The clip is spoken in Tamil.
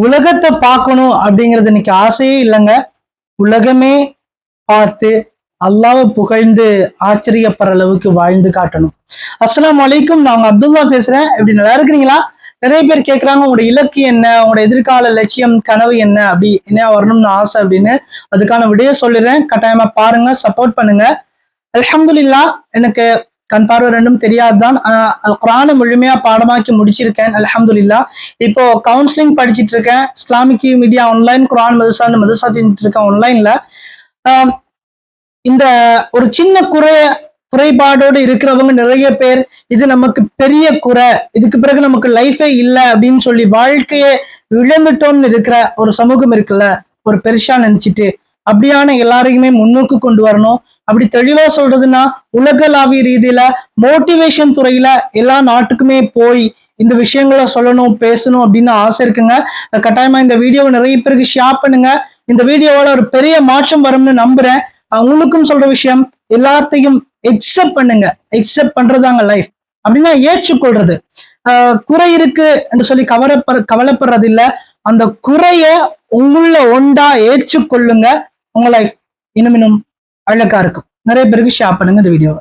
உலகத்தை பார்க்கணும் அப்படிங்கிறது இன்னைக்கு ஆசையே இல்லைங்க. உலகமே பார்த்து அல்லாஹ்வை புகழ்ந்து ஆச்சரியப்படுற அளவுக்கு வாழ்ந்து காட்டணும். அஸ்ஸலாமு அலைக்கும். நான் உங்க அப்துல்லா பேசுறேன். எப்படி நல்லா இருக்கிறீங்களா? நிறைய பேர் கேட்கறாங்க, உங்களோட இலக்கு என்ன, உங்களோட எதிர்கால லட்சியம் கனவு என்ன, அப்படி என்ன வரணும்னு ஆசை அப்படின்னு. அதுக்கான விடையை சொல்லிடுறேன். கட்டாயமா பாருங்க, சப்போர்ட் பண்ணுங்க. அல்ஹம்துலில்லாஹ், எனக்கு கண் பார்வை ரெண்டும் தெரியாதுதான். ஆனா அல் குர்ஆனை முழுமையா பாடமாக்கி முடிச்சிருக்கேன் அல்ஹம்துலில்லாஹ். இப்போ கவுன்சிலிங் படிச்சுட்டு இருக்கேன். இஸ்லாமிக் மீடியா ஆன்லைன் குர்ஆன் மதரசா செஞ்சுட்டு இருக்கேன் ஆன்லைன்ல. இந்த ஒரு சின்ன குறைபாடோடு இருக்கிறவங்க நிறைய பேர், இது நமக்கு பெரிய குறை, இதுக்கு பிறகு நமக்கு லைஃபே இல்லை அப்படின்னு சொல்லி வாழ்க்கையை இழந்துட்டோம்னு இருக்கிற ஒரு சமூகம் இருக்குல்ல, ஒரு பெருசா நினைச்சிட்டு அப்படியான எல்லாரையுமே முன்னோக்கு கொண்டு வரணும். அப்படி தெளிவா சொல்றதுன்னா, உலகளாவிய ரீதியில மோட்டிவேஷன் துறையில எல்லா நாட்டுக்குமே போய் இந்த விஷயங்களை சொல்லணும், பேசணும் அப்படின்னு ஆசை இருக்குங்க. கட்டாயமா இந்த வீடியோவை நிறைய பேருக்கு ஷேர் பண்ணுங்க. இந்த வீடியோவோட ஒரு பெரிய மாற்றம் வரும்னு நம்புறேன். உங்களுக்கும் சொல்ற விஷயம், எல்லாத்தையும் எக்ஸெப்ட் பண்ணுங்க. எக்ஸெப்ட் பண்றதாங்க லைஃப். அப்படின்னா ஏற்றுக்கொள்றது. குறை இருக்கு என்று சொல்லி கவலைப்படுறது இல்ல, அந்த குறைய உங்கள ஒண்டா ஏற்றுக்கொள்ளுங்க. உங்க லைஃப் இன்னும் அழகா இருக்கும். நிறைய பேருக்கு ஷேர் பண்ணுங்க இந்த வீடியோவை.